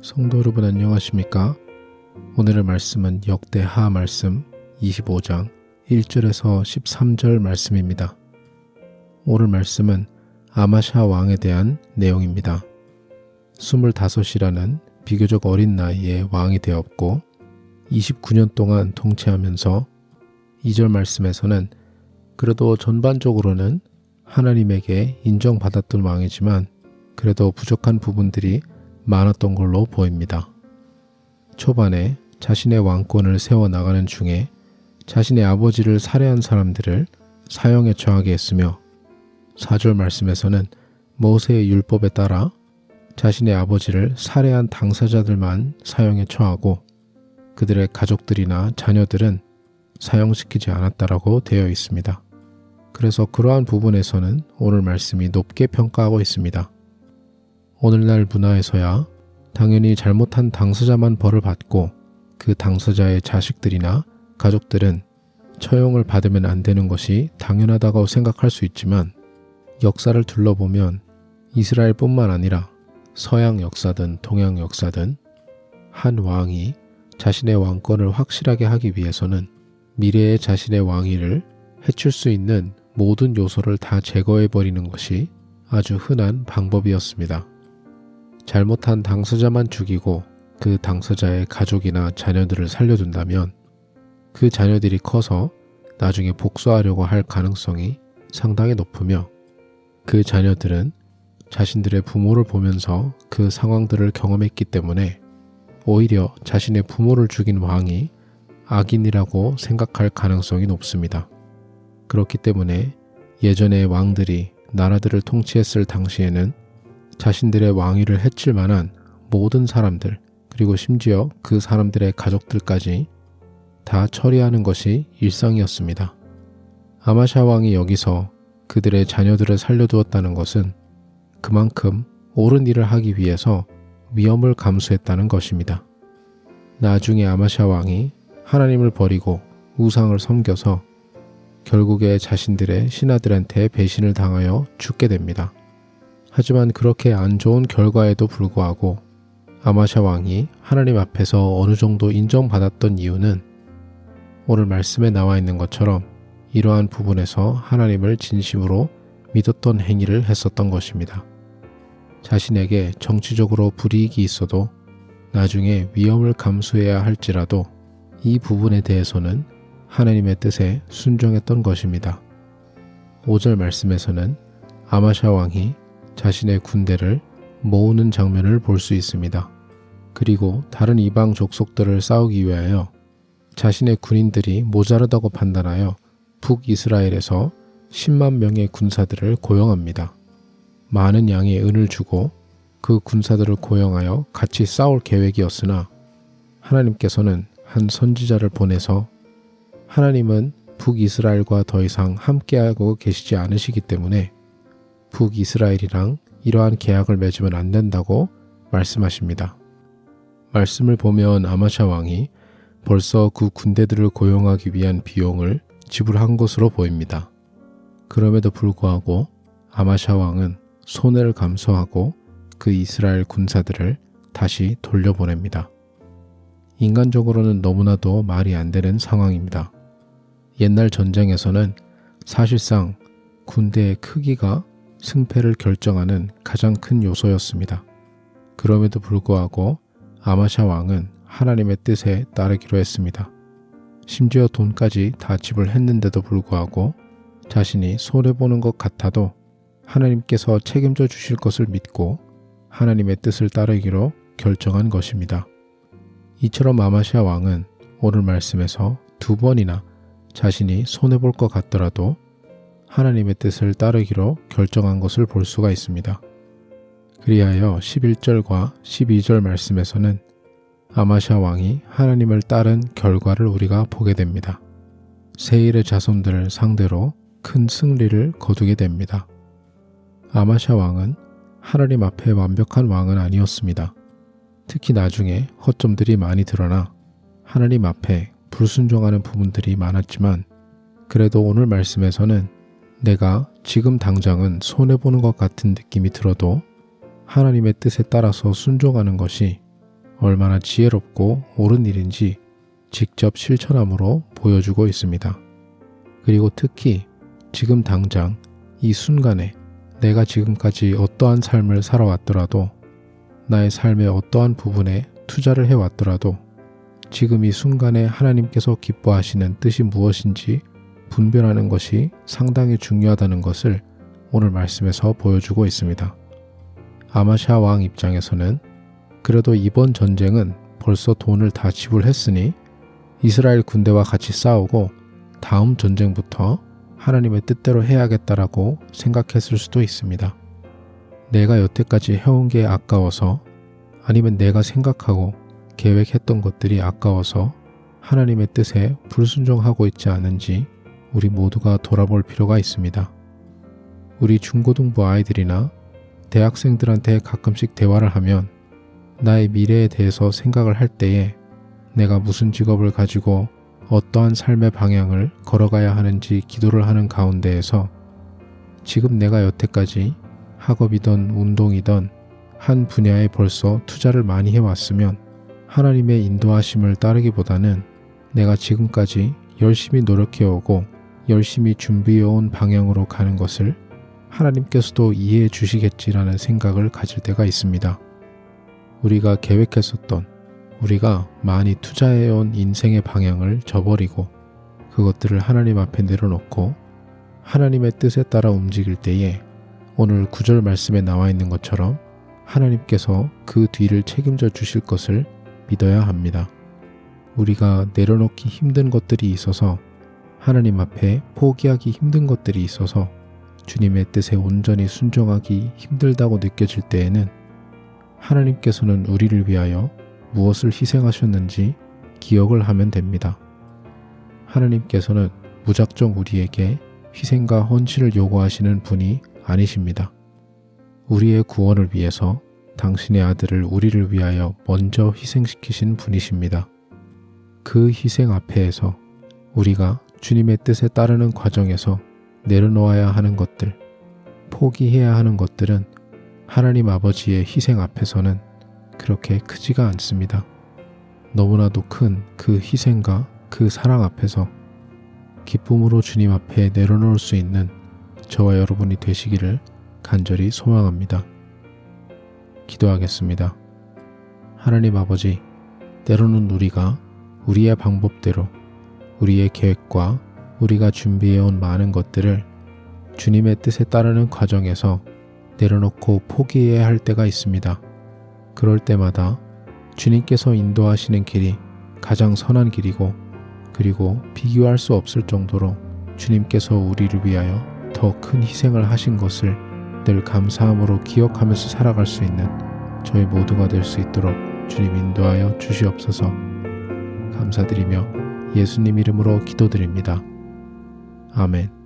성도 여러분 안녕하십니까? 오늘의 말씀은 역대하 말씀 25장 1절에서 13절 말씀입니다. 오늘 말씀은 아마샤 왕에 대한 내용입니다. 25이라는 비교적 어린 나이에 왕이 되었고 29년 동안 통치하면서 2절 말씀에서는 그래도 전반적으로는 하나님에게 인정받았던 왕이지만 그래도 부족한 부분들이 많았던 걸로 보입니다. 초반에 자신의 왕권을 세워나가는 중에 자신의 아버지를 살해한 사람들을 사형에 처하게 했으며 4절 말씀에서는 모세의 율법에 따라 자신의 아버지를 살해한 당사자들만 사형에 처하고 그들의 가족들이나 자녀들은 사형시키지 않았다라고 되어 있습니다. 그래서 그러한 부분에서는 오늘 말씀이 높게 평가하고 있습니다. 오늘날 문화에서야 당연히 잘못한 당사자만 벌을 받고 그 당사자의 자식들이나 가족들은 처형을 받으면 안 되는 것이 당연하다고 생각할 수 있지만 역사를 둘러보면 이스라엘뿐만 아니라 서양 역사든 동양 역사든 한 왕이 자신의 왕권을 확실하게 하기 위해서는 미래의 자신의 왕위를 해칠 수 있는 모든 요소를 다 제거해버리는 것이 아주 흔한 방법이었습니다. 잘못한 당사자만 죽이고 그 당사자의 가족이나 자녀들을 살려둔다면 그 자녀들이 커서 나중에 복수하려고 할 가능성이 상당히 높으며 그 자녀들은 자신들의 부모를 보면서 그 상황들을 경험했기 때문에 오히려 자신의 부모를 죽인 왕이 악인이라고 생각할 가능성이 높습니다. 그렇기 때문에 예전의 왕들이 나라들을 통치했을 당시에는 자신들의 왕위를 해칠 만한 모든 사람들 그리고 심지어 그 사람들의 가족들까지 다 처리하는 것이 일상이었습니다. 아마샤 왕이 여기서 그들의 자녀들을 살려두었다는 것은 그만큼 옳은 일을 하기 위해서 위험을 감수했다는 것입니다. 나중에 아마샤 왕이 하나님을 버리고 우상을 섬겨서 결국에 자신들의 신하들한테 배신을 당하여 죽게 됩니다. 하지만 그렇게 안 좋은 결과에도 불구하고 아마샤 왕이 하나님 앞에서 어느 정도 인정받았던 이유는 오늘 말씀에 나와 있는 것처럼 이러한 부분에서 하나님을 진심으로 믿었던 행위를 했었던 것입니다. 자신에게 정치적으로 불이익이 있어도 나중에 위험을 감수해야 할지라도 이 부분에 대해서는 하나님의 뜻에 순종했던 것입니다. 5절 말씀에서는 아마샤 왕이 자신의 군대를 모으는 장면을 볼 수 있습니다. 그리고 다른 이방 족속들을 싸우기 위하여 자신의 군인들이 모자르다고 판단하여 북이스라엘에서 10만 명의 군사들을 고용합니다. 많은 양의 은을 주고 그 군사들을 고용하여 같이 싸울 계획이었으나 하나님께서는 한 선지자를 보내서 하나님은 북이스라엘과 더 이상 함께하고 계시지 않으시기 때문에 북이스라엘이랑 이러한 계약을 맺으면 안 된다고 말씀하십니다. 말씀을 보면 아마샤 왕이 벌써 그 군대들을 고용하기 위한 비용을 지불한 것으로 보입니다. 그럼에도 불구하고 아마샤 왕은 손해를 감수하고 그 이스라엘 군사들을 다시 돌려보냅니다. 인간적으로는 너무나도 말이 안 되는 상황입니다. 옛날 전쟁에서는 사실상 군대의 크기가 승패를 결정하는 가장 큰 요소였습니다. 그럼에도 불구하고 아마샤 왕은 하나님의 뜻에 따르기로 했습니다. 심지어 돈까지 다 지불했는데도 불구하고 자신이 손해보는 것 같아도 하나님께서 책임져 주실 것을 믿고 하나님의 뜻을 따르기로 결정한 것입니다. 이처럼 아마샤 왕은 오늘 말씀에서 2번이나 자신이 손해볼 것 같더라도 하나님의 뜻을 따르기로 결정한 것을 볼 수가 있습니다. 그리하여 11절과 12절 말씀에서는 아마샤 왕이 하나님을 따른 결과를 우리가 보게 됩니다. 세일의 자손들을 상대로 큰 승리를 거두게 됩니다. 아마샤 왕은 하나님 앞에 완벽한 왕은 아니었습니다. 특히 나중에 허점들이 많이 드러나 하나님 앞에 불순종하는 부분들이 많았지만 그래도 오늘 말씀에서는 내가 지금 당장은 손해보는 것 같은 느낌이 들어도 하나님의 뜻에 따라서 순종하는 것이 얼마나 지혜롭고 옳은 일인지 직접 실천함으로 보여주고 있습니다. 그리고 특히 지금 당장 이 순간에 내가 지금까지 어떠한 삶을 살아왔더라도, 나의 삶의 어떠한 부분에 투자를 해왔더라도 지금 이 순간에 하나님께서 기뻐하시는 뜻이 무엇인지 분별하는 것이 상당히 중요하다는 것을 오늘 말씀에서 보여주고 있습니다. 아마샤 왕 입장에서는 그래도 이번 전쟁은 벌써 돈을 다 지불했으니 이스라엘 군대와 같이 싸우고 다음 전쟁부터 하나님의 뜻대로 해야겠다라고 생각했을 수도 있습니다. 내가 여태까지 해온 게 아까워서, 아니면 내가 생각하고 계획했던 것들이 아까워서 하나님의 뜻에 불순종하고 있지 않은지 우리 모두가 돌아볼 필요가 있습니다. 우리 중고등부 아이들이나 대학생들한테 가끔씩 대화를 하면 나의 미래에 대해서 생각을 할 때에 내가 무슨 직업을 가지고 어떠한 삶의 방향을 걸어가야 하는지 기도를 하는 가운데에서 지금 내가 여태까지 학업이든 운동이든 한 분야에 벌써 투자를 많이 해왔으면 하나님의 인도하심을 따르기보다는 내가 지금까지 열심히 노력해오고 열심히 준비해온 방향으로 가는 것을 하나님께서도 이해해 주시겠지라는 생각을 가질 때가 있습니다. 우리가 계획했었던, 우리가 많이 투자해온 인생의 방향을 저버리고 그것들을 하나님 앞에 내려놓고 하나님의 뜻에 따라 움직일 때에 오늘 9절 말씀에 나와 있는 것처럼 하나님께서 그 뒤를 책임져 주실 것을 믿어야 합니다. 우리가 내려놓기 힘든 것들이 있어서, 하나님 앞에 포기하기 힘든 것들이 있어서 주님의 뜻에 온전히 순종하기 힘들다고 느껴질 때에는 하나님께서는 우리를 위하여 무엇을 희생하셨는지 기억을 하면 됩니다. 하나님께서는 무작정 우리에게 희생과 헌신을 요구하시는 분이 아니십니다. 우리의 구원을 위해서 당신의 아들을 우리를 위하여 먼저 희생시키신 분이십니다. 그 희생 앞에서 우리가 주님의 뜻에 따르는 과정에서 내려놓아야 하는 것들, 포기해야 하는 것들은 하나님 아버지의 희생 앞에서는 그렇게 크지가 않습니다. 너무나도 큰 그 희생과 그 사랑 앞에서 기쁨으로 주님 앞에 내려놓을 수 있는 저와 여러분이 되시기를 간절히 소망합니다. 기도하겠습니다. 하나님 아버지, 때로는 우리가 우리의 방법대로, 우리의 계획과 우리가 준비해온 많은 것들을 주님의 뜻에 따르는 과정에서 내려놓고 포기해야 할 때가 있습니다. 그럴 때마다 주님께서 인도하시는 길이 가장 선한 길이고, 그리고 비교할 수 없을 정도로 주님께서 우리를 위하여 더 큰 희생을 하신 것을 늘 감사함으로 기억하면서 살아갈 수 있는 저희 모두가 될 수 있도록 주님 인도하여 주시옵소서. 감사드리며 예수님 이름으로 기도드립니다. 아멘.